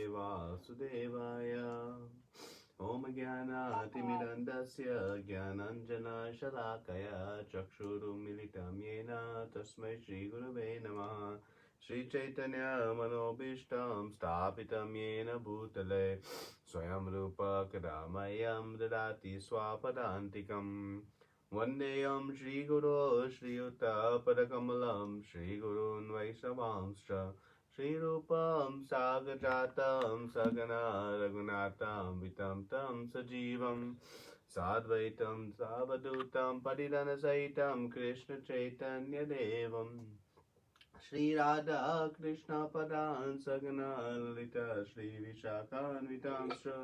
Vasudevaya. Om Jnana-timirandasya Jnananjana-shalakaya Chakshurum-militam Yena Tasmai Shri-Gurave Namaha. Shri Chaitanya Manobishtam Stapitam Yena Bhutale Swayam Rupa Kadamayam Dadati Swapadantikam. Vandeyam Shri Guru Shri Yuta Padakamalam Shri Gurun Vaishnavamscha Shri Rupam Sagajatam Sagana Raghunatam Vitam Tam Sajivam Sadvaitam Savadutam Padidana Saitam Krishna Chaitanya Devam Shri Radha Krishna Padan Sagana Lalita Shri Vishakhan Vitamsha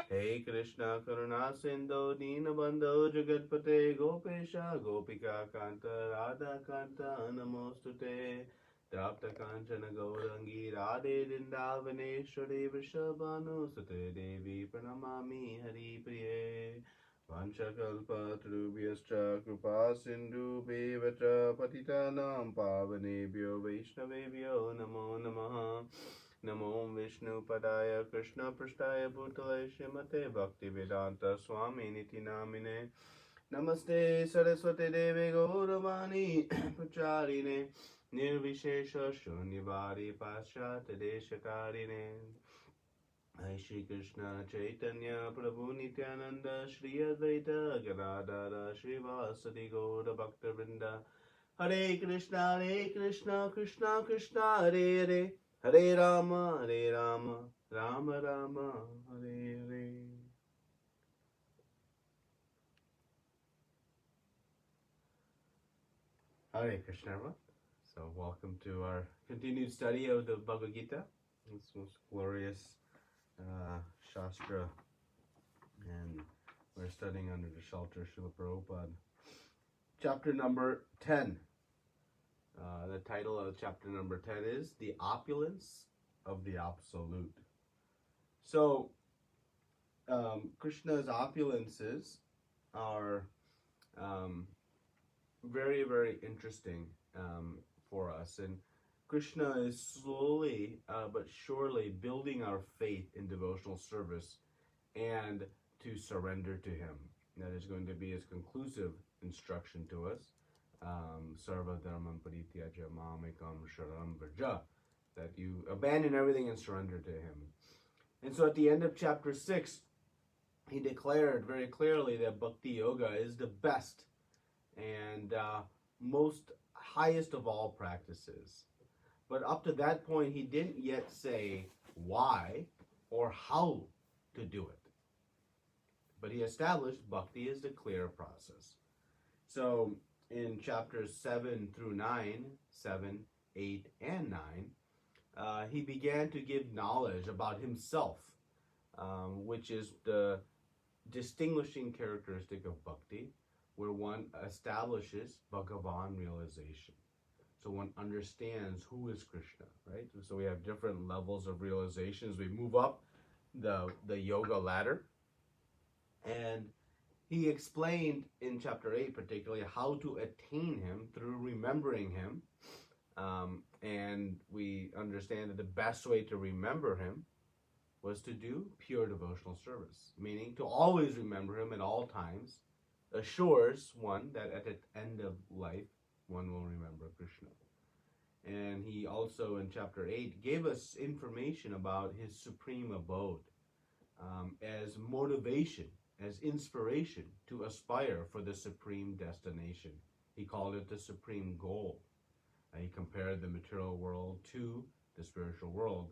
Hey Krishna Karuna Sindhu Dinabandhu Jagatpate Gopesha Gopika Kanta Radha Kanta Namostute Tapta Kanchana Gaurangi Radhe Dindavaneshwari Vrishabhanu Sute Devi Pranamami Hari Priye Vanchakalpa Trubhyascha Krupa Sindhu Bevacha Patitanam Pavanebhyo Vaishnavebhyo Namo Namaha Namo Vishnu Padaya Krishna Prasthaya Bhutale Shrimate Bhakti Vedanta Swami Niti Namine Namaste Saraswate Deve Gauravani Pacharine Nirvishesha Shunyavadi Paschat Deshakarine Hai Shri Krishna Chaitanya Prabhu Nityananda Shri Advaita Gadadara Srivasadi Gaura Bhakta Vrinda Hare Krishna Krishna Krishna Hare Hare Hare Rama Rama Rama Hare Hare. Hare Krishna. So welcome to our continued study of the Bhagavad Gita, this most glorious Shastra, and we're studying under the shelter of Srila Prabhupada. Chapter number 10. The title of chapter number 10 is The Opulence of the Absolute. So, Krishna's opulences are very, very interesting for us. And Krishna is slowly but surely building our faith in devotional service and to surrender to Him. That is going to be His conclusive instruction to us. Sarva dharmam parityaja mamekam sharanam vraja, that you abandon everything and surrender to Him. And so at the end of chapter 6, he declared very clearly that Bhakti Yoga is the best and most highest of all practices. But up to that point, he didn't yet say why or how to do it. But he established Bhakti is the clear process. So in chapters 7 through 9, 7, 8, and 9, he began to give knowledge about himself, which is the distinguishing characteristic of Bhakti, where one establishes Bhagavan realization. So one understands who is Krishna, right? So we have different levels of realizations. We move up the yoga ladder. And he explained in chapter 8 particularly how to attain him through remembering him. And we understand that the best way to remember him was to do pure devotional service, meaning to always remember him at all times, assures one that at the end of life, one will remember Krishna. And he also, in chapter 8, gave us information about his supreme abode as motivation, as inspiration to aspire for the supreme destination. He called it the supreme goal. And he compared the material world to the spiritual world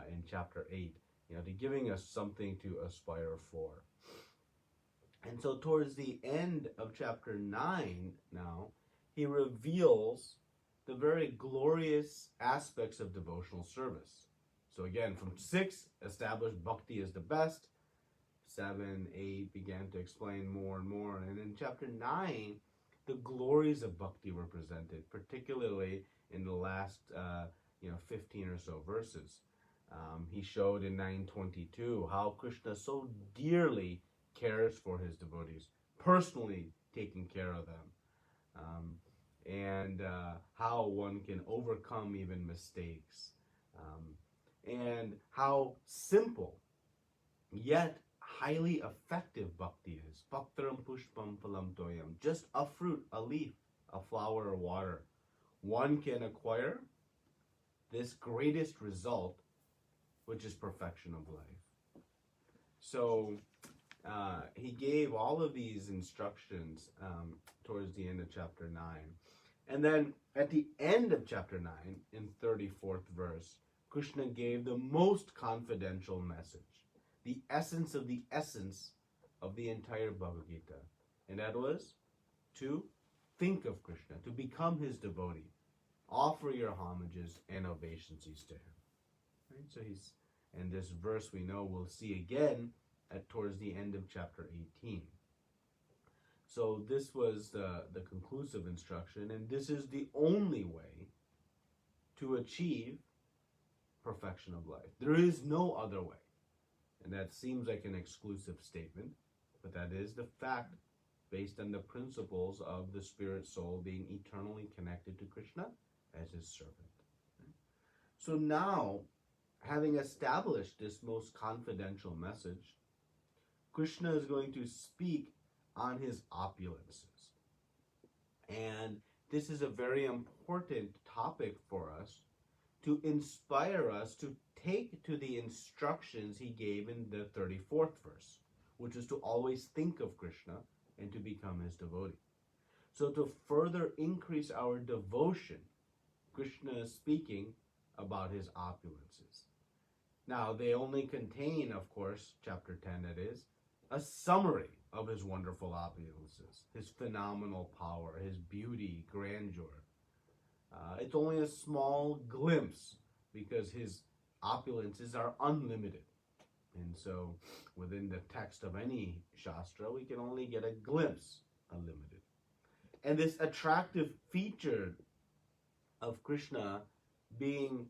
in chapter 8, to giving us something to aspire for. And so towards the end of chapter 9 now, he reveals the very glorious aspects of devotional service. So again, from 6, established Bhakti is the best. 7, 8 began to explain more and more. And in chapter 9, the glories of Bhakti were presented, particularly in the last 15 or so verses. He showed in 9:22 how Krishna so dearly cares for his devotees, personally taking care of them, and how one can overcome even mistakes. and how simple yet highly effective bhakti is. Bhaktaram pushpam phalam toyam. Just a fruit, a leaf, a flower, or water. One can acquire this greatest result, which is perfection of life. So he gave all of these instructions towards the end of chapter 9. And then at the end of chapter 9, in 34th verse, Krishna gave the most confidential message, the essence of the entire Bhagavad Gita. And that was to think of Krishna, to become his devotee, offer your homages and obeisances to him. Right? So and this verse we know we'll see again towards the end of chapter 18. So this was the conclusive instruction, and this is the only way to achieve perfection of life. There is no other way. And that seems like an exclusive statement, but that is the fact based on the principles of the spirit soul being eternally connected to Krishna as his servant. So now, having established this most confidential message, Krishna is going to speak on his opulences. And this is a very important topic for us to inspire us to take to the instructions he gave in the 34th verse, which is to always think of Krishna and to become his devotee. So to further increase our devotion, Krishna is speaking about his opulences. Now, they only contain, of course, chapter 10 that is, a summary of his wonderful opulences, his phenomenal power, his beauty, grandeur. It's only a small glimpse because his opulences are unlimited. And so within the text of any Shastra, we can only get a glimpse, unlimited. And this attractive feature of Krishna being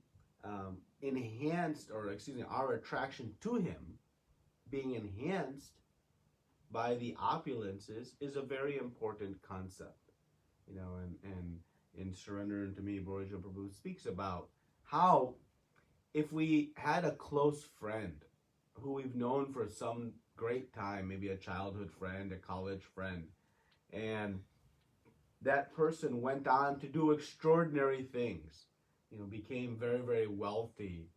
enhanced, our attraction to him being enhanced by the opulences is a very important concept. And in Surrender Unto Me, Bharaja Prabhu speaks about how if we had a close friend who we've known for some great time, maybe a childhood friend, a college friend, and that person went on to do extraordinary things, became very, very wealthy,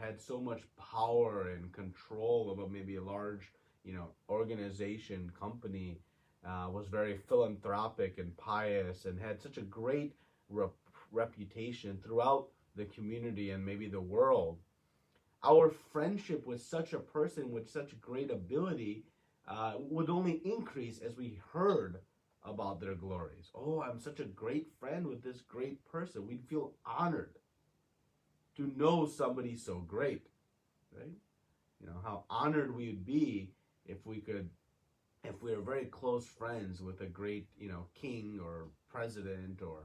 had so much power and control over maybe a large, organization, company, was very philanthropic and pious and had such a great reputation throughout the community and maybe the world. Our friendship with such a person with such great ability would only increase as we heard about their glories. Oh, I'm such a great friend with this great person. We'd feel honored to know somebody so great, right? How honored we would be if we were very close friends with a great, king or president or,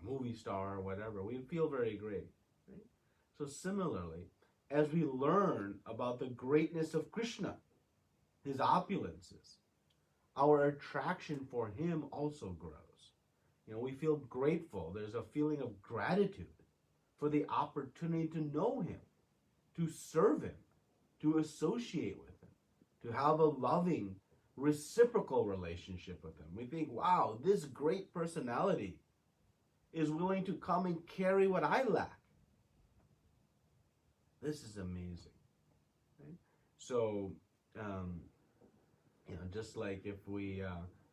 movie star or whatever. We'd feel very great, right? So similarly, as we learn about the greatness of Krishna, his opulences, our attraction for him also grows. We feel grateful. There's a feeling of gratitude for the opportunity to know him, to serve him, to associate with him, to have a loving, reciprocal relationship with him. We think, wow, this great personality is willing to come and carry what I lack. This is amazing. Right? So, just like if we,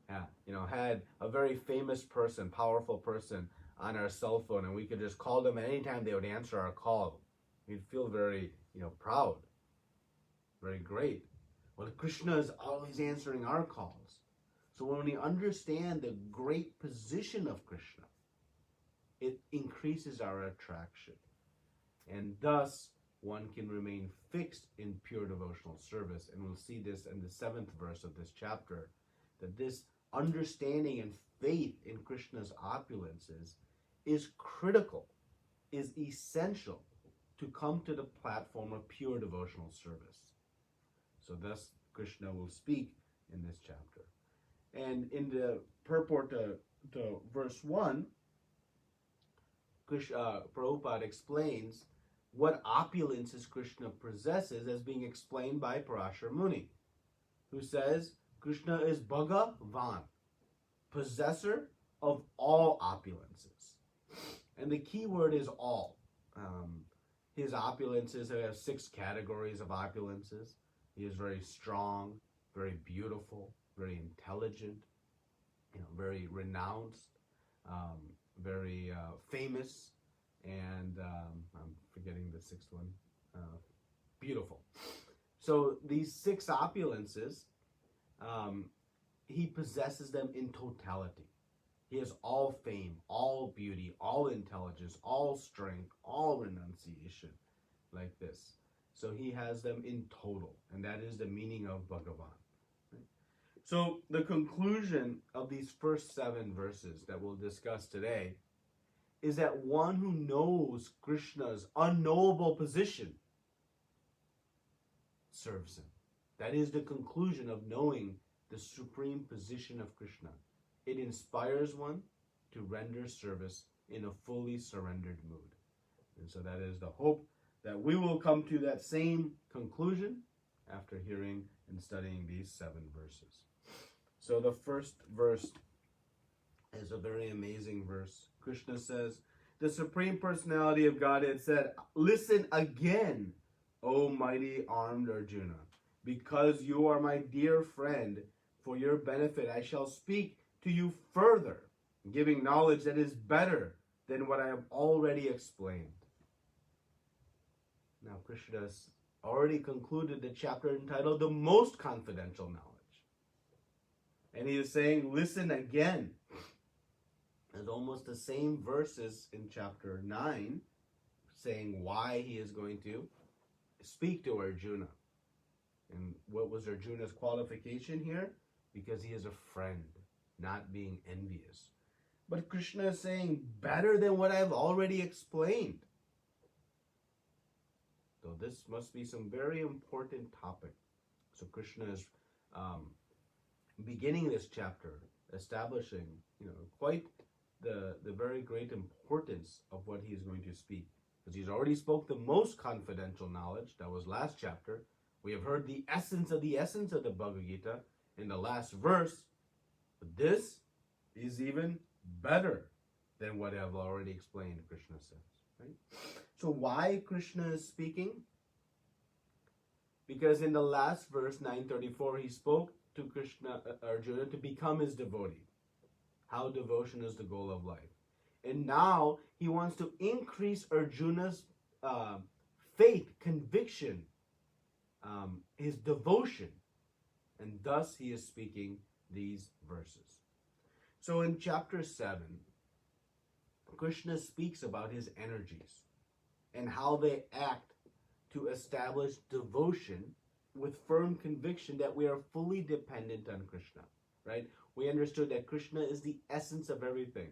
had a very famous person, powerful person on our cell phone, and we could just call them at any time, they would answer our call. We'd feel very, proud, very great. Well, Krishna is always answering our calls. So when we understand the great position of Krishna, it increases our attraction. And thus, one can remain fixed in pure devotional service. And we'll see this in the 7th verse of this chapter, that this understanding and faith in Krishna's opulences is critical, is essential to come to the platform of pure devotional service. So thus, Krishna will speak in this chapter. And in the purport to verse 1, Prabhupada explains what opulences Krishna possesses as being explained by Parashar Muni, who says Krishna is Bhagavan, possessor of all opulences. And the key word is all. His opulences, they have 6 categories of opulences. He is very strong, very beautiful, very intelligent, very renounced, very famous, and I'm forgetting the 6th one. Beautiful. So these 6 opulences, he possesses them in totality. He has all fame, all beauty, all intelligence, all strength, all renunciation, like this. So he has them in total, and that is the meaning of Bhagavan. Right? So the conclusion of these first 7 verses that we'll discuss today is that one who knows Krishna's unknowable position serves him. That is the conclusion of knowing the supreme position of Krishna. It inspires one to render service in a fully surrendered mood. And so that is the hope that we will come to that same conclusion after hearing and studying these 7 verses. So the first verse is a very amazing verse. Krishna says, the Supreme Personality of Godhead said, listen again, O mighty armed Arjuna, because you are my dear friend, for your benefit I shall speak to you further, giving knowledge that is better than what I have already explained. Now, Krishna has already concluded the chapter entitled The Most Confidential Knowledge. And he is saying, listen again. There's almost the same verses in chapter 9 saying why he is going to speak to Arjuna. And what was Arjuna's qualification here? Because he is a friend, not being envious. But Krishna is saying, better than what I've already explained. So this must be some very important topic. So Krishna is beginning this chapter, establishing, quite the very great importance of what he is going to speak. Because he's already spoke the most confidential knowledge. That was last chapter. We have heard the essence of the Bhagavad Gita in the last verse. But this is even better than what I've already explained, Krishna says. Right? So why Krishna is speaking? Because in the last verse, 934, he spoke to Arjuna to become his devotee. How devotion is the goal of life. And now he wants to increase Arjuna's faith, conviction, his devotion. And thus he is speaking these verses. So in chapter 7, Krishna speaks about his energies and how they act to establish devotion with firm conviction that we are fully dependent on Krishna, right? We understood that Krishna is the essence of everything.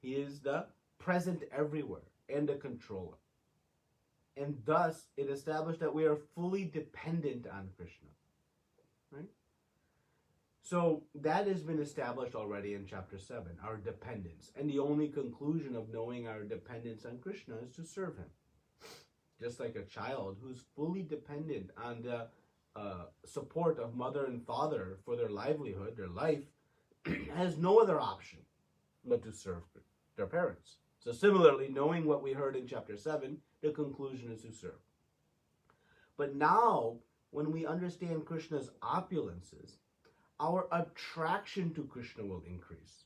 He is the present everywhere and the controller. And thus, it established that we are fully dependent on Krishna, right? So that has been established already in chapter 7, our dependence. And the only conclusion of knowing our dependence on Krishna is to serve him. Just like a child who's fully dependent on the support of mother and father for their livelihood, their life, has no other option but to serve their parents. So similarly, knowing what we heard in chapter 7, the conclusion is to serve. But now, when we understand Krishna's opulences, our attraction to Krishna will increase.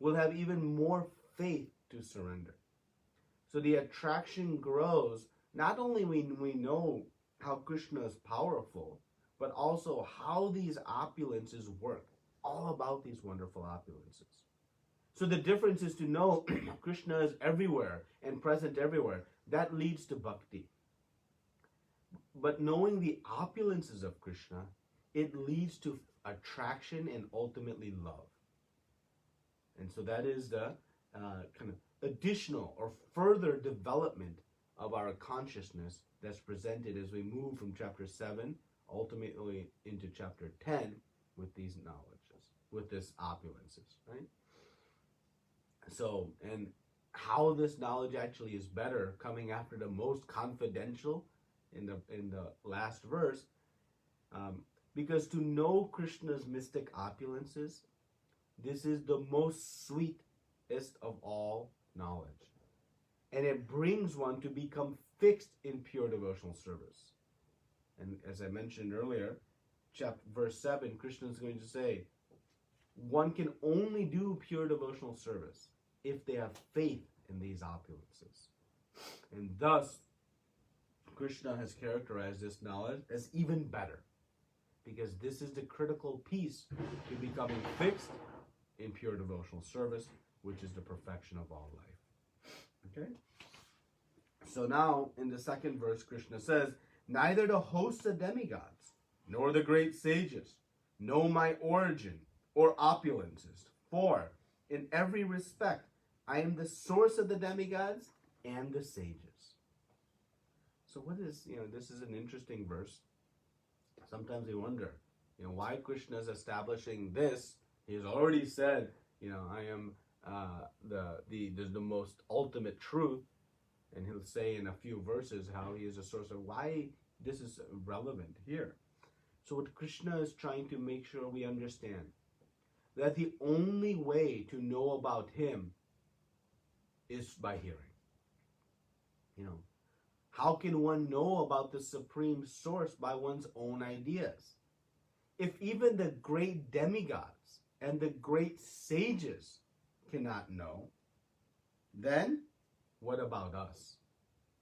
We'll have even more faith to surrender. So the attraction grows not only when we know how Krishna is powerful, but also how these opulences work. All about these wonderful opulences. So the difference is to know Krishna is everywhere and present everywhere. That leads to bhakti. But knowing the opulences of Krishna, it leads to attraction and ultimately love. And so that is the kind of additional or further development of our consciousness that's presented as we move from chapter 7 ultimately into chapter 10 with these knowledges, with this opulences, right? So, and how this knowledge actually is better, coming after the most confidential in the last verse, because to know Krishna's mystic opulences, this is the most sweetest of all knowledge, and it brings one to become fixed in pure devotional service. And as I mentioned earlier, verse 7, Krishna is going to say, one can only do pure devotional service if they have faith in these opulences. And thus, Krishna has characterized this knowledge as even better, because this is the critical piece to becoming fixed in pure devotional service, which is the perfection of all life. Okay? So now, in the second verse, Krishna says, neither the hosts of demigods, nor the great sages, know my origin or opulences, for in every respect I am the source of the demigods and the sages. So what is, this is an interesting verse. Sometimes we wonder, why Krishna is establishing this. He has already said, I am the most ultimate truth, and he'll say in a few verses how he is a source of why this is relevant here. So what Krishna is trying to make sure we understand, that the only way to know about him is by hearing. How can one know about the supreme source by one's own ideas? If even the great demigods and the great sages cannot know, then what about us?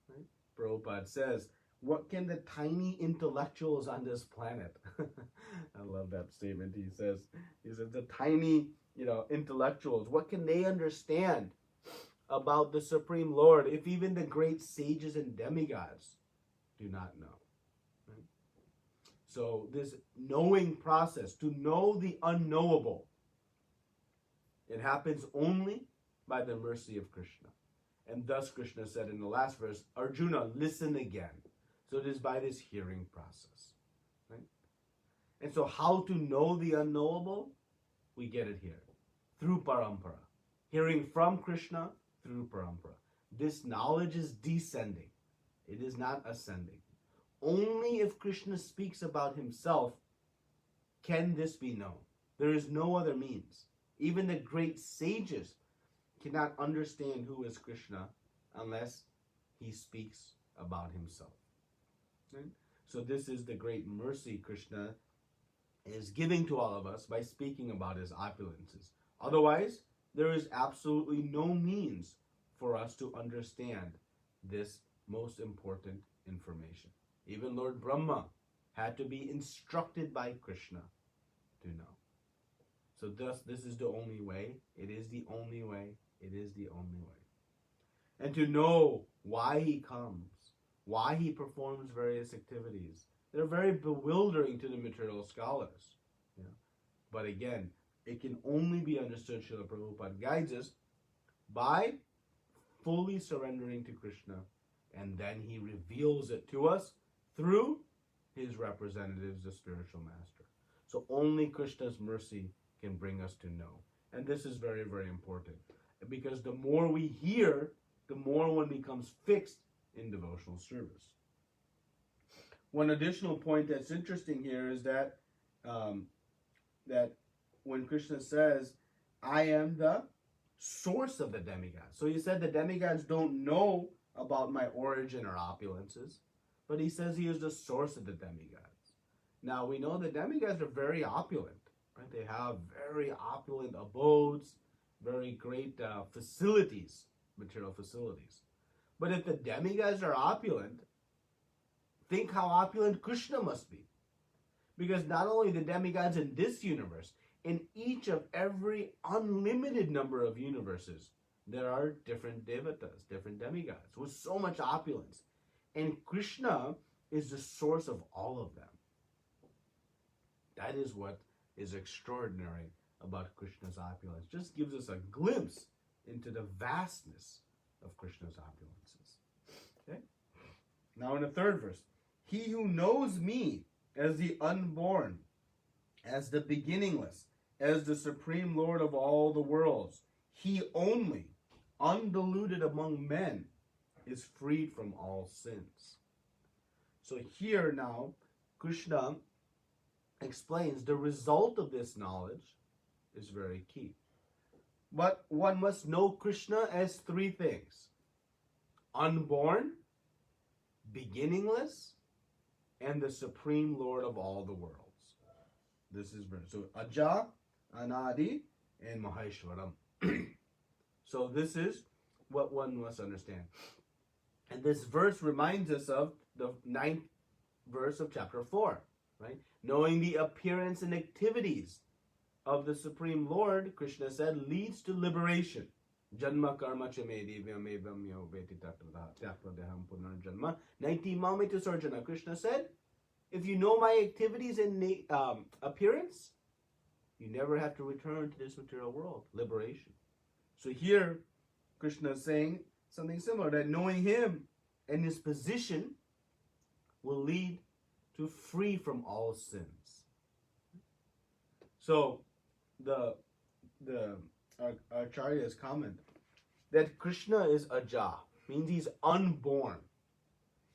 Right? Prabhupada says, what can the tiny intellectuals on this planet? I love that statement. He says the tiny, intellectuals, what can they understand about the Supreme Lord if even the great sages and demigods do not know? Right? So this knowing process, to know the unknowable, it happens only by the mercy of Krishna. And thus Krishna said in the last verse, Arjuna, listen again. So it is by this hearing process. Right? And so how to know the unknowable? We get it here. Through parampara. Hearing from Krishna through parampara. This knowledge is descending. It is not ascending. Only if Krishna speaks about himself can this be known. There is no other means. Even the great sages cannot understand who is Krishna unless he speaks about himself. Right? So this is the great mercy Krishna is giving to all of us by speaking about his opulences. Otherwise, there is absolutely no means for us to understand this most important information. Even Lord Brahma had to be instructed by Krishna to know. So thus, this is the only way. It is the only way. It is the only way. And to know why he comes, why he performs various activities, they're very bewildering to the material scholars. But again, it can only be understood, Srila Prabhupada guides us, by fully surrendering to Krishna, and then he reveals it to us through his representatives, the spiritual master. So only Krishna's mercy can bring us to know. And this is very, very important. Because the more we hear, the more one becomes fixed in devotional service. One additional point that's interesting here is that that when Krishna says, I am the source of the demigods. So he said the demigods don't know about my origin or opulences, but he says he is the source of the demigods. Now we know the demigods are very opulent, right? They have very opulent abodes, very great facilities, material facilities. But if the demigods are opulent, think how opulent Krishna must be. Because not only the demigods in this universe, in each of every unlimited number of universes, there are different devatas, different demigods, with so much opulence. And Krishna is the source of all of them. That is what is extraordinary about Krishna's opulence. Just gives us a glimpse into the vastness of Krishna's opulences. Okay? Now in the third verse, he who knows me as the unborn, as the beginningless, as the supreme Lord of all the worlds, he only undiluted among men, is freed from all sins. So here now, Krishna explains the result of this knowledge is very key. But one must know Krishna as three things: unborn, beginningless, and the supreme Lord of all the worlds. This is very, so Aja, Anadi, and Maheshwaram. So this is what one must understand. And this verse reminds us of the 9th verse of chapter 4, right? Knowing the appearance and activities of the Supreme Lord, Krishna said, leads to liberation. Janma karma chamedi vyamevamyo veti tatradeham punarjanma naiti mamita sarjana. Krishna said, if you know my activities and appearance, you never have to return to this material world. Liberation. So here, Krishna is saying something similar, that knowing him and his position will lead to free from all sins. So the Acharya's comment that Krishna is Aja means he's unborn.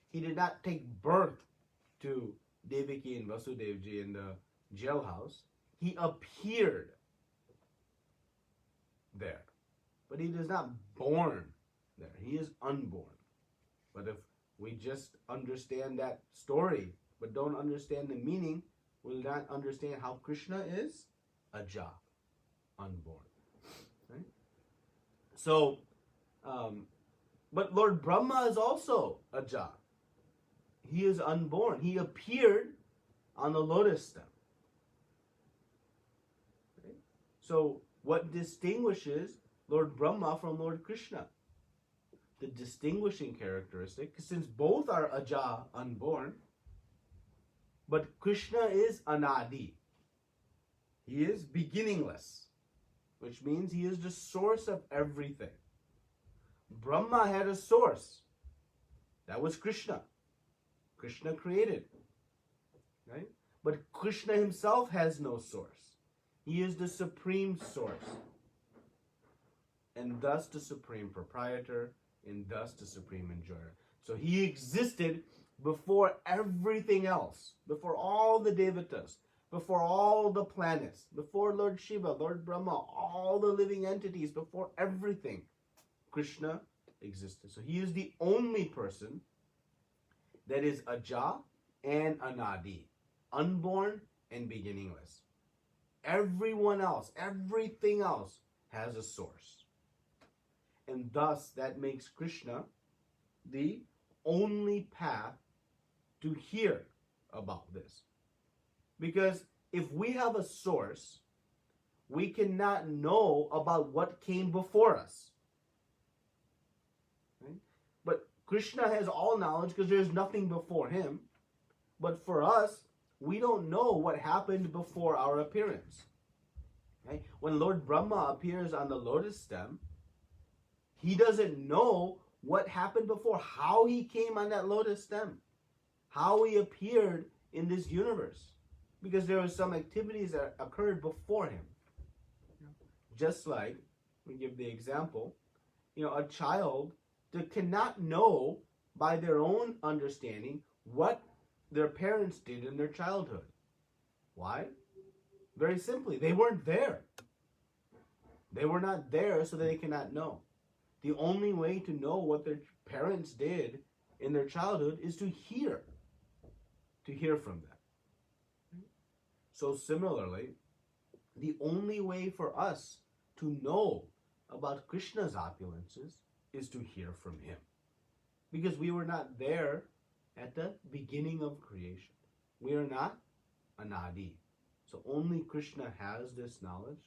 He did not take birth to Devaki and Vasudevji in the jailhouse. He appeared there, but he is not born there. He is unborn. But if we just understand that story but don't understand the meaning, we'll not understand how Krishna is Aja, unborn. Right? So, but Lord Brahma is also Aja. He is unborn. He appeared on the lotus stem. Right? So, what distinguishes Lord Brahma from Lord Krishna? The distinguishing characteristic, since both are Aja, unborn, but Krishna is Anadi. He is beginningless, which means he is the source of everything. Brahma had a source. That was Krishna. Krishna created. Right? But Krishna himself has no source. He is the supreme source. And thus the supreme proprietor, and thus the supreme enjoyer. So he existed before everything else, before all the devatas, before all the planets, before Lord Shiva, Lord Brahma, all the living entities, before everything, Krishna existed. So he is the only person that is Aja and Anadi, unborn and beginningless. Everyone else, everything else has a source. And thus that makes Krishna the only path to hear about this. Because if we have a source, we cannot know about what came before us. Right? But Krishna has all knowledge because there's nothing before him. But for us, we don't know what happened before our appearance. Right? When Lord Brahma appears on the lotus stem, he doesn't know what happened before, how he came on that lotus stem, how he appeared in this universe, because there were some activities that occurred before him. Just like, we give the example, a child that cannot know by their own understanding what their parents did in their childhood. Why? Very simply, they weren't there. They were not there, so they cannot know. The only way to know what their parents did in their childhood is to hear from them. So similarly, the only way for us to know about Krishna's opulences is to hear from him. Because we were not there at the beginning of creation. We are not Anadi. So only Krishna has this knowledge.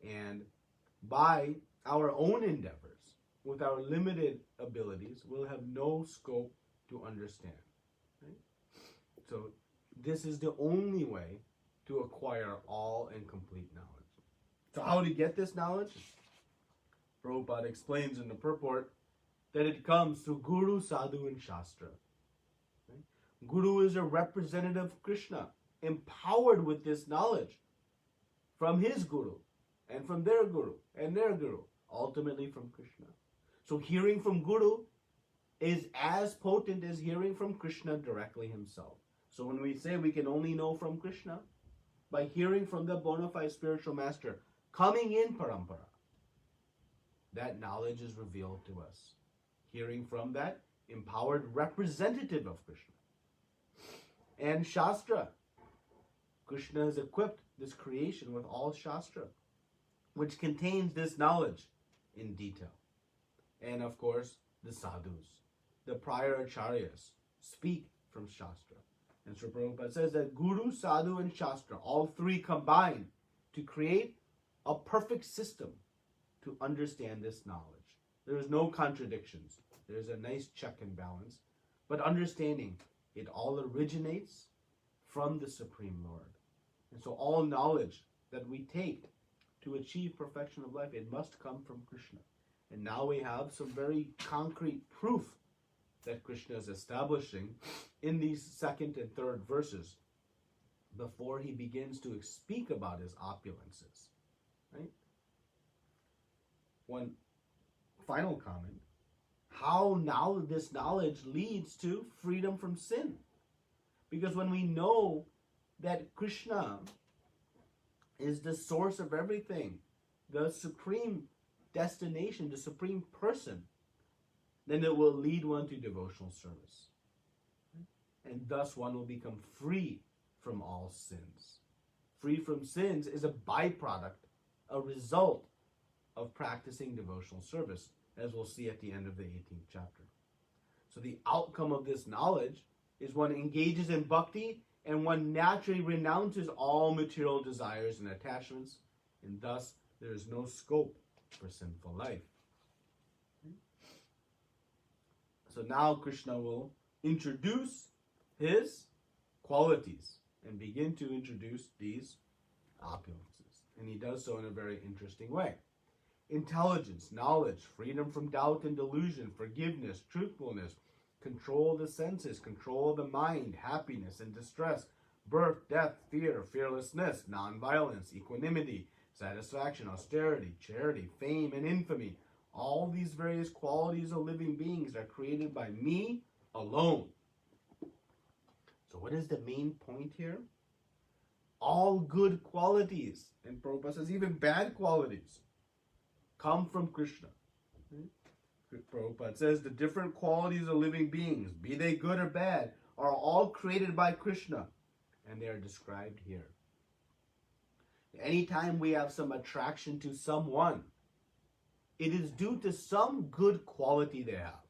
And by our own endeavors, with our limited abilities, we'll have no scope to understand. Right? So this is the only way to acquire all and complete knowledge. So how to get this knowledge? Prabhupada explains in the purport that it comes through Guru, Sadhu, and Shastra. Right? Guru is a representative of Krishna, empowered with this knowledge from his Guru, and from their Guru, and their Guru, ultimately from Krishna. So hearing from Guru is as potent as hearing from Krishna directly himself. So when we say we can only know from Krishna, by hearing from the bona fide spiritual master coming in parampara, that knowledge is revealed to us. Hearing from that empowered representative of Krishna. And Shastra. Krishna has equipped this creation with all Shastra, which contains this knowledge in detail. And of course, the sadhus, the prior acharyas, speak from Shastra. And Sri Prabhupada says that Guru, Sadhu, and Shastra, all three combine to create a perfect system to understand this knowledge. There is no contradictions. There is a nice check and balance. But understanding it all originates from the Supreme Lord. And so all knowledge that we take to achieve perfection of life, it must come from Krishna. And now we have some very concrete proof that Krishna is establishing in these second and third verses before he begins to speak about his opulences. Right? One final comment. How now this knowledge leads to freedom from sin. Because when we know that Krishna is the source of everything, the supreme destination, the supreme person, then it will lead one to devotional service. And thus one will become free from all sins. Free from sins is a byproduct, a result of practicing devotional service, as we'll see at the end of the 18th chapter. So the outcome of this knowledge is one engages in bhakti and one naturally renounces all material desires and attachments, and thus there is no scope for sinful life. So now Krishna will introduce his qualities and begin to introduce these opulences. And he does so in a very interesting way. Intelligence, knowledge, freedom from doubt and delusion, forgiveness, truthfulness, control of the senses, control of the mind, happiness and distress, birth, death, fear, fearlessness, non-violence, equanimity, satisfaction, austerity, charity, fame, and infamy. All these various qualities of living beings are created by me alone. So what is the main point here? All good qualities, and Prabhupada says even bad qualities, come from Krishna. Prabhupada says the different qualities of living beings, be they good or bad, are all created by Krishna, and they are described here. Anytime we have some attraction to someone, it is due to some good quality they have.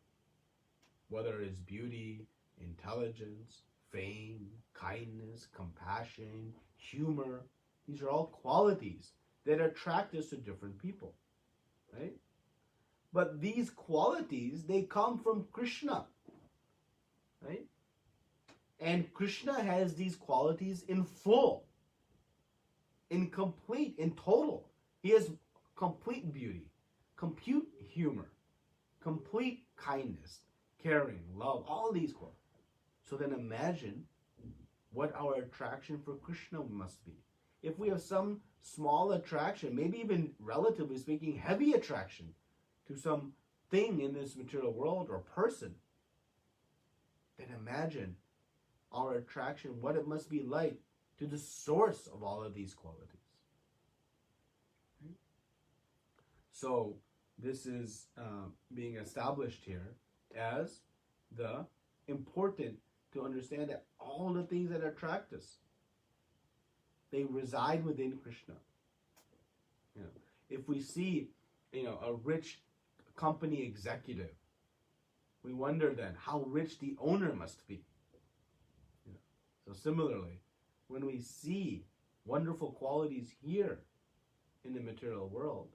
Whether it's beauty, intelligence, fame, kindness, compassion, humor. These are all qualities that attract us to different people. Right? But these qualities, they come from Krishna. Right? And Krishna has these qualities in full, in complete, in total. He has complete beauty, complete humor, complete kindness, caring, love, all these qualities. So then imagine what our attraction for Krishna must be. If we have some small attraction, maybe even relatively speaking, heavy attraction to some thing in this material world or person, then imagine our attraction, what it must be like to the source of all of these qualities. Right? So this is being established here as the important to understand that all the things that attract us, they reside within Krishna. You know, if we see, a rich company executive, we wonder then how rich the owner must be. So similarly, when we see wonderful qualities here in the material world,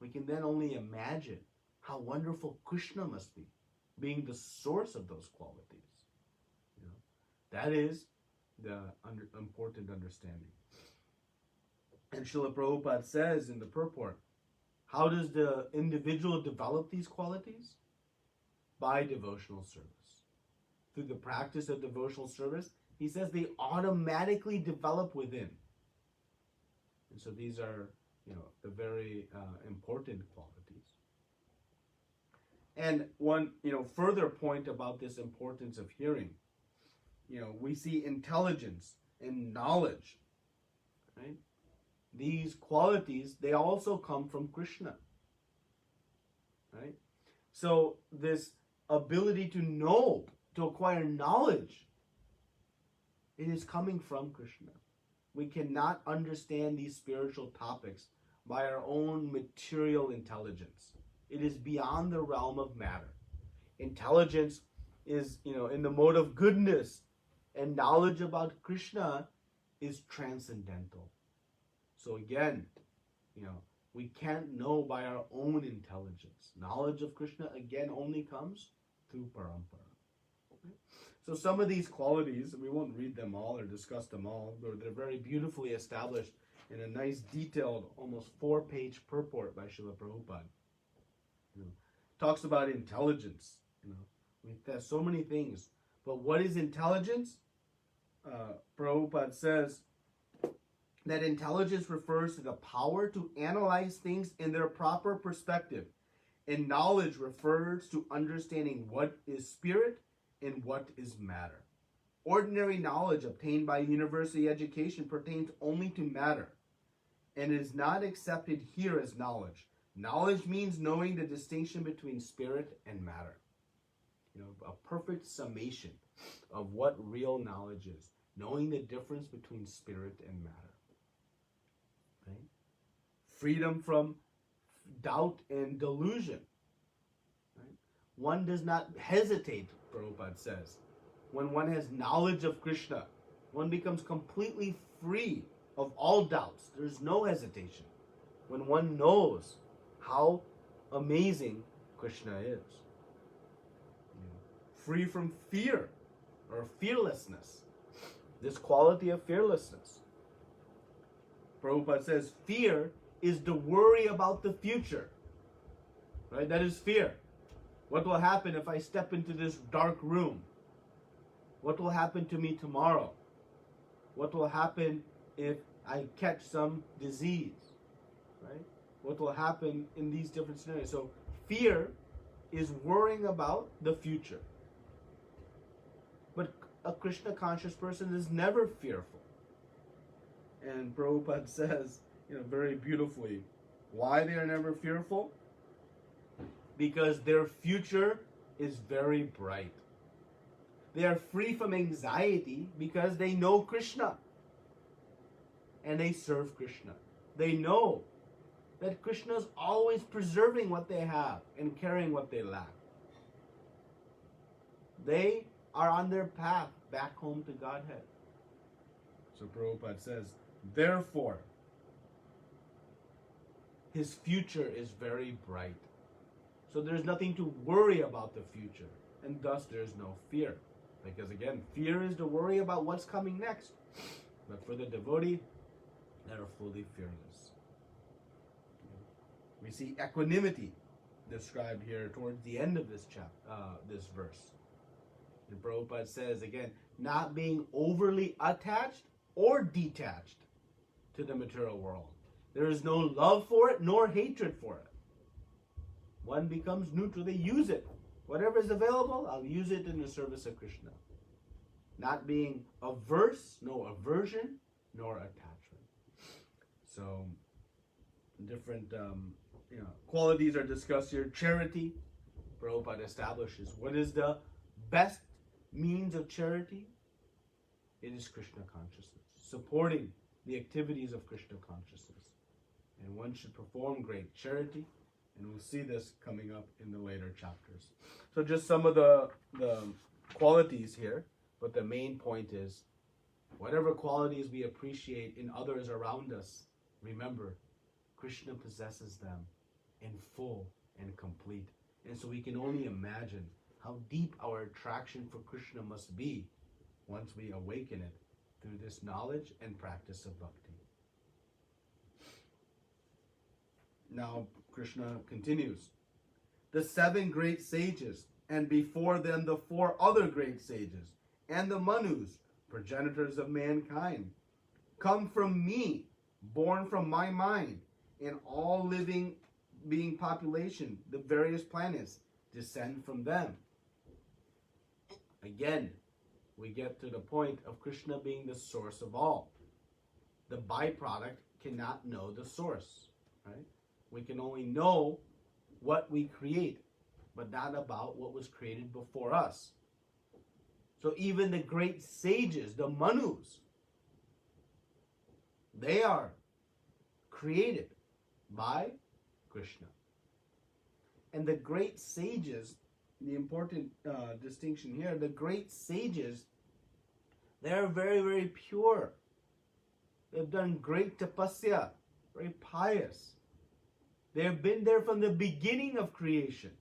we can then only imagine how wonderful Krishna must be, being the source of those qualities. That is the important understanding. And Srila Prabhupada says in the purport, how does the individual develop these qualities? By devotional service. Through the practice of devotional service, he says they automatically develop within. And so these are, the very important qualities. And one, further point about this importance of hearing, we see intelligence and knowledge, right? These qualities, they also come from Krishna, right? So this ability to know, to acquire knowledge, it is coming from Krishna. We cannot understand these spiritual topics by our own material intelligence. It is beyond the realm of matter. Intelligence is, in the mode of goodness, and knowledge about Krishna is transcendental. So again, we can't know by our own intelligence. Knowledge of Krishna, again, only comes through parampara. Okay? So some of these qualities, we won't read them all or discuss them all, but they're very beautifully established in a nice, detailed, almost 4-page purport by Srila Prabhupada. Talks about intelligence. There's so many things. But what is intelligence? Prabhupada says that intelligence refers to the power to analyze things in their proper perspective. And knowledge refers to understanding what is spirit and what is matter. Ordinary knowledge obtained by university education pertains only to matter, and is not accepted here as knowledge. Knowledge means knowing the distinction between spirit and matter. A perfect summation of what real knowledge is. Knowing the difference between spirit and matter. Right? Freedom from doubt and delusion. Right? One does not hesitate, Prabhupada says. When one has knowledge of Krishna, one becomes completely free of all doubts. There's no hesitation. When one knows how amazing Krishna is. Free from fear or fearlessness. This quality of fearlessness. Prabhupada says fear is the worry about the future. Right? That is fear. What will happen if I step into this dark room? What will happen to me tomorrow? What will happen if I catch some disease? Right? What will happen in these different scenarios? So fear is worrying about the future. But a Krishna conscious person is never fearful. And Prabhupada says, very beautifully, why they are never fearful? Because their future is very bright. They are free from anxiety because they know Krishna. And they serve Krishna. They know that Krishna is always preserving what they have and carrying what they lack. They are on their path back home to Godhead. So Prabhupada says, therefore, his future is very bright. So there's nothing to worry about the future. And thus there's no fear. Because again, fear is to worry about what's coming next. But for the devotee, they are fully fearless. We see equanimity described here towards the end of this this verse. And Prabhupada says again, not being overly attached or detached to the material world. There is no love for it nor hatred for it. One becomes neutral. They use it. Whatever is available, I'll use it in the service of Krishna. Not being averse, no aversion, nor attachment. So, different qualities are discussed here. Charity, Prabhupada establishes. What is the best means of charity? It is Krishna consciousness. Supporting the activities of Krishna consciousness. And one should perform great charity. And we'll see this coming up in the later chapters. So just some of the qualities here. But the main point is, whatever qualities we appreciate in others around us, remember, Krishna possesses them in full and complete. And so we can only imagine how deep our attraction for Krishna must be once we awaken it through this knowledge and practice of bhakti. Now, Krishna continues. The 7 great sages, and before them the 4 other great sages, and the Manus, progenitors of mankind, come from me, born from my mind, in all living being population, the various planets, descend from them. Again, we get to the point of Krishna being the source of all. The byproduct cannot know the source, right? We can only know what we create, but not about what was created before us. So even the great sages, the Manus, they are created by Krishna. And the great sages, the important distinction here, the great sages, they're very, very pure. They've done great tapasya, very pious. They have been there from the beginning of creation.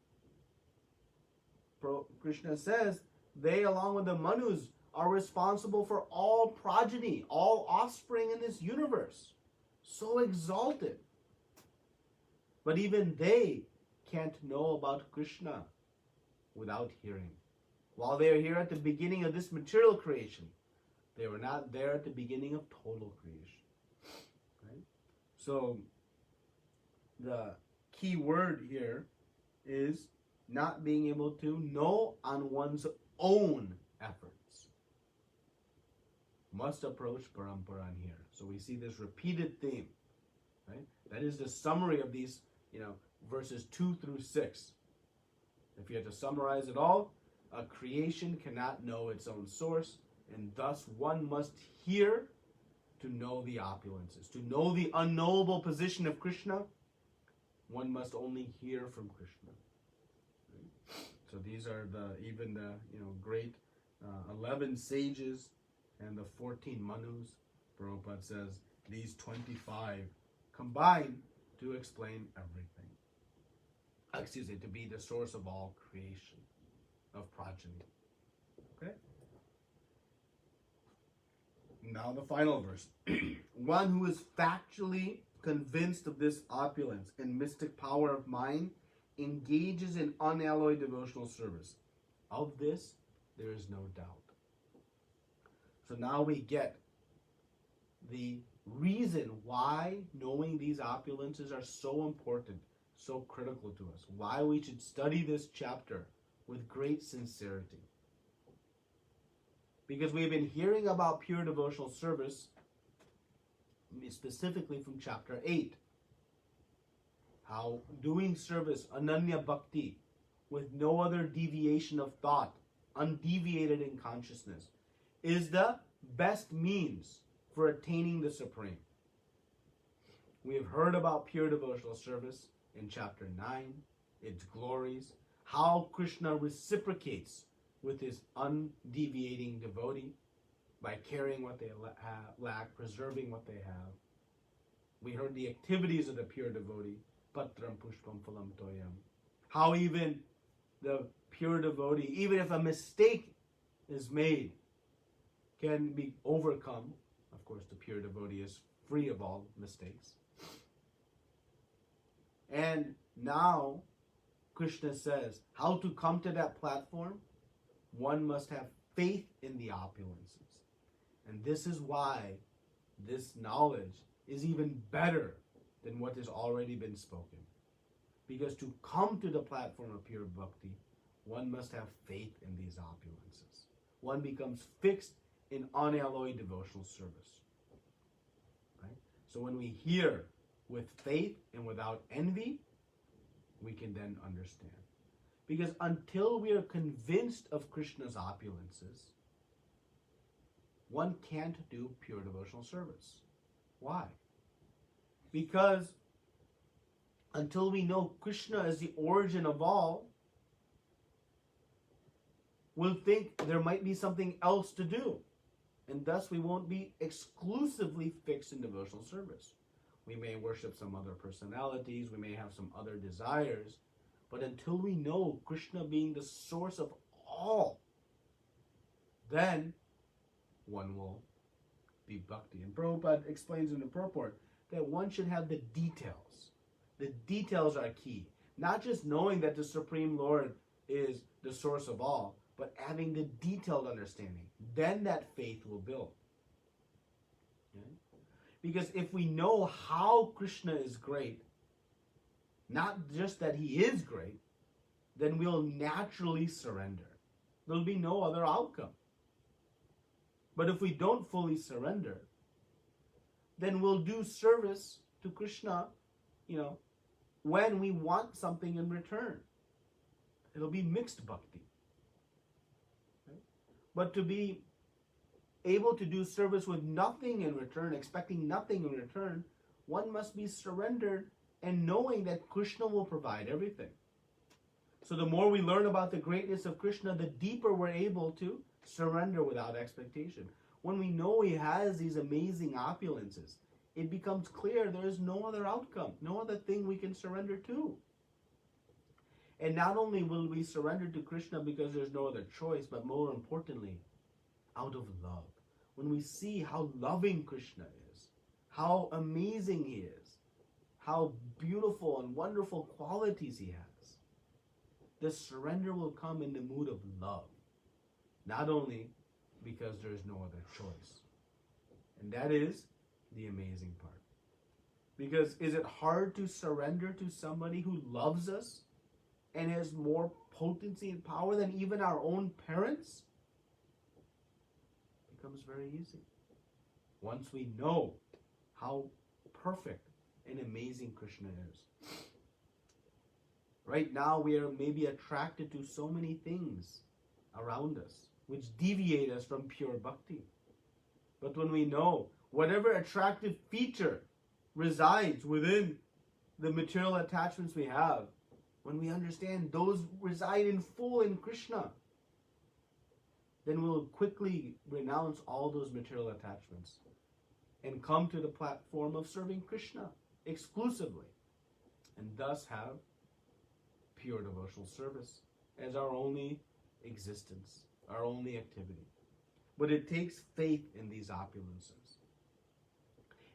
Krishna says they, along with the Manus, are responsible for all progeny, all offspring in this universe. So exalted. But even they can't know about Krishna without hearing. While they are here at the beginning of this material creation, they were not there at the beginning of total creation. Right? So, the key word here is not being able to know on one's own efforts. Must approach Paramparan here. So we see this repeated theme. Right? That is the summary of these, verses 2 through 6. If you had to summarize it all, a creation cannot know its own source, and thus one must hear to know the opulences. To know the unknowable position of Krishna, one must only hear from Krishna. Right? So these are the great 11 sages and the 14 Manus. Prabhupada says these 25 combine to explain everything. To be the source of all creation, of progeny. Okay? Now the final verse. One who is factually convinced of this opulence and mystic power of mind engages in unalloyed devotional service. Of this, there is no doubt. So now we get the reason why knowing these opulences are so important, so critical to us, why we should study this chapter with great sincerity. Because we've been hearing about pure devotional service, specifically from chapter 8. How doing service, ananya bhakti, with no other deviation of thought, undeviated in consciousness, is the best means for attaining the Supreme. We have heard about pure devotional service in chapter 9, its glories, how Krishna reciprocates with his undeviating devotee by carrying what they lack, preserving what they have. We heard the activities of the pure devotee, patram pushpam phalam toyam. How even the pure devotee, even if a mistake is made, can be overcome. Of course, the pure devotee is free of all mistakes. And now, Krishna says, how to come to that platform? One must have faith in the opulences. And this is why this knowledge is even better than what has already been spoken. Because to come to the platform of pure bhakti, one must have faith in these opulences. One becomes fixed in unalloyed devotional service. Right? So when we hear with faith and without envy, we can then understand. Because until we are convinced of Krishna's opulences, one can't do pure devotional service. Why? Because until we know Krishna is the origin of all, we'll think there might be something else to do. And thus we won't be exclusively fixed in devotional service. We may worship some other personalities, we may have some other desires, but until we know Krishna being the source of all, then one will be bhakti. And Prabhupada explains in the purport that one should have the details. The details are key. Not just knowing that the Supreme Lord is the source of all, but having the detailed understanding. Then that faith will build. Okay? Because if we know how Krishna is great, not just that he is great, then we'll naturally surrender. There'll be no other outcome. But if we don't fully surrender, then we'll do service to Krishna, when we want something in return. It'll be mixed bhakti. Right? But to be able to do service with nothing in return, expecting nothing in return, one must be surrendered and knowing that Krishna will provide everything. So the more we learn about the greatness of Krishna, the deeper we're able to surrender without expectation. When we know he has these amazing opulences, it becomes clear there is no other outcome, no other thing we can surrender to. And not only will we surrender to Krishna because there's no other choice, but more importantly, out of love. When we see how loving Krishna is, how amazing he is, how beautiful and wonderful qualities he has, the surrender will come in the mood of love. Not only because there is no other choice. And that is the amazing part. Because is it hard to surrender to somebody who loves us and has more potency and power than even our own parents? It becomes very easy. Once we know how perfect and amazing Krishna is. Right now we are maybe attracted to so many things around us which deviate us from pure bhakti. But when we know whatever attractive feature resides within the material attachments we have, when we understand those reside in full in Krishna, then we'll quickly renounce all those material attachments and come to the platform of serving Krishna exclusively, and thus have pure devotional service as our only existence, our only activity. But it takes faith in these opulences.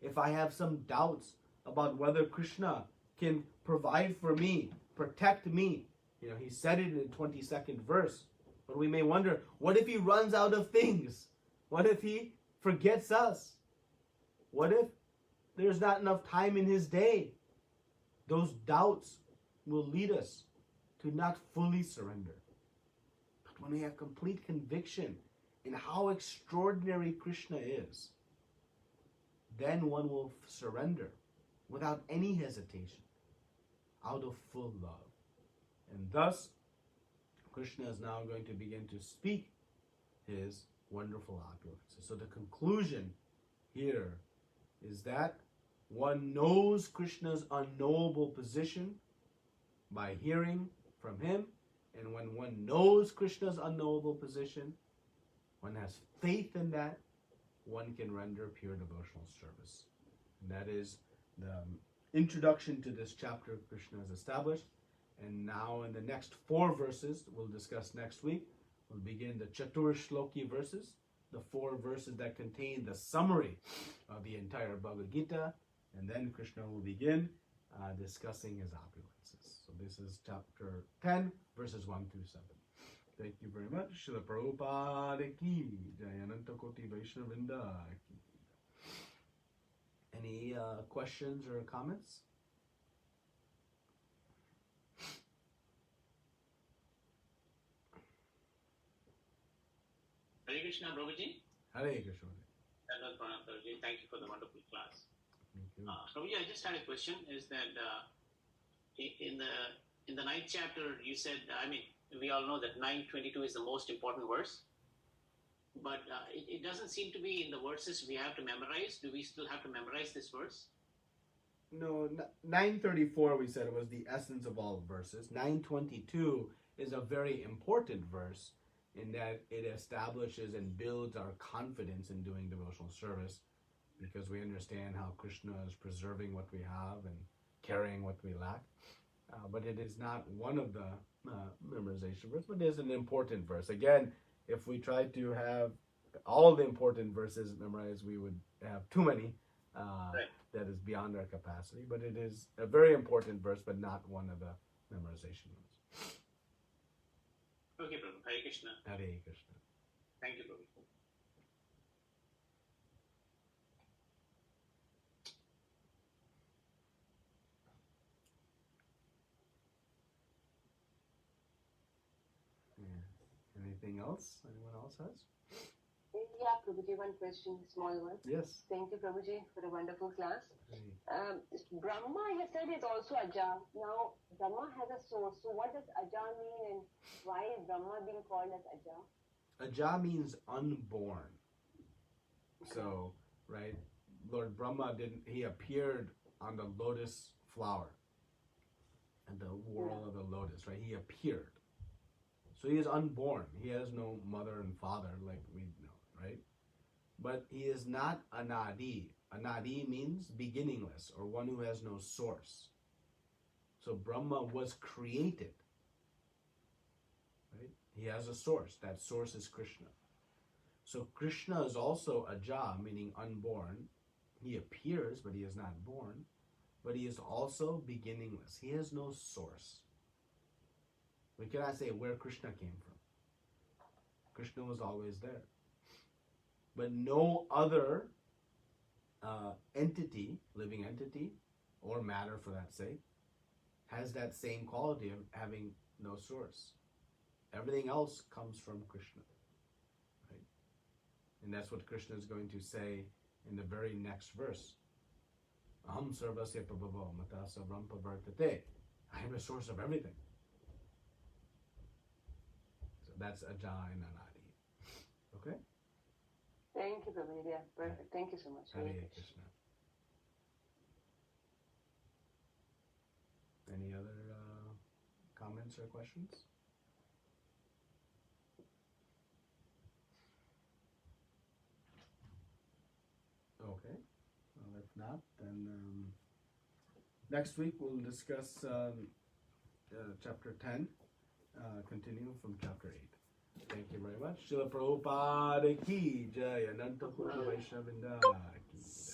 If I have some doubts about whether Krishna can provide for me, protect me, he said it in the 22nd verse, but we may wonder, what if he runs out of things? What if he forgets us? What if there's not enough time in his day? Those doubts will lead us to not fully surrender. But when we have complete conviction in how extraordinary Krishna is, then one will surrender without any hesitation, out of full love. And thus, Krishna is now going to begin to speak his wonderful opulences. So the conclusion here is that one knows Krishna's unknowable position by hearing from him, and when one knows Krishna's unknowable position, one has faith in that, one can render pure devotional service. And that is the introduction to this chapter Krishna has established. And now in the next 4 verses, we'll discuss next week, we'll begin the Chatur Shloki verses, the 4 verses that contain the summary of the entire Bhagavad Gita, and then Krishna will begin discussing his opulences. So this is chapter 10, verses 1 through 7. Thank you very much. Srila Prabhupada ki Jai, Ananta Koti Vaishnavinda ki. Any questions or comments? Hare Krishna, Prabhuji. Hare Krishna. Thank you for the wonderful class. Thank you. Prabhuji, I just had a question. Is that in the 9th chapter, you said, we all know that 9:22 is the most important verse, but it doesn't seem to be in the verses we have to memorize. Do we still have to memorize this verse? No, 934 we said it was the essence of all verses. 922 is a very important verse in that it establishes and builds our confidence in doing devotional service, because we understand how Krishna is preserving what we have and carrying what we lack. But it is not one of the memorization verses, but it is an important verse. Again, if we tried to have all the important verses memorized, we would have too many. Right. That is beyond our capacity. But it is a very important verse, but not one of the memorization ones. Okay, Prabhu. Hare Krishna. Hare Krishna. Thank you, Prabhu. Anything else? Anyone else has? Yeah, Prabhuji, one question, small one. Yes. Thank you, Prabhuji, for a wonderful class. Hey. Brahma, you said, is also Aja. Now, Brahma has a source. So what does Aja mean and why is Brahma being called as Aja? Aja means unborn. So, right, Lord Brahma he appeared on the lotus flower and the whorl of the lotus, right? He appeared. So he is unborn. He has no mother and father like we know, right? But he is not anadi. Anadi means beginningless or one who has no source. So Brahma was created, right? He has a source. That source is Krishna. So Krishna is also Aja, meaning unborn. He appears, but he is not born. But he is also beginningless. He has no source. We cannot say where Krishna came from. Krishna was always there. But no other entity, living entity, or matter for that sake, has that same quality of having no source. Everything else comes from Krishna. Right? And that's what Krishna is going to say in the very next verse. Aham sarvasya prabhavo mata sarvam pavartate. I am a source of everything. So that's Aja and Anadi. Okay? Thank you, Prabhuji. Yeah, perfect. Thank you so much. Hare Krishna. Any other comments or questions? Okay. Well, if not, then next week we'll discuss chapter 10, continue from chapter 8. Thank you very much. Srila Prabhupada ki jai. Ananta Kota Vaishnava Vrinda ki jai.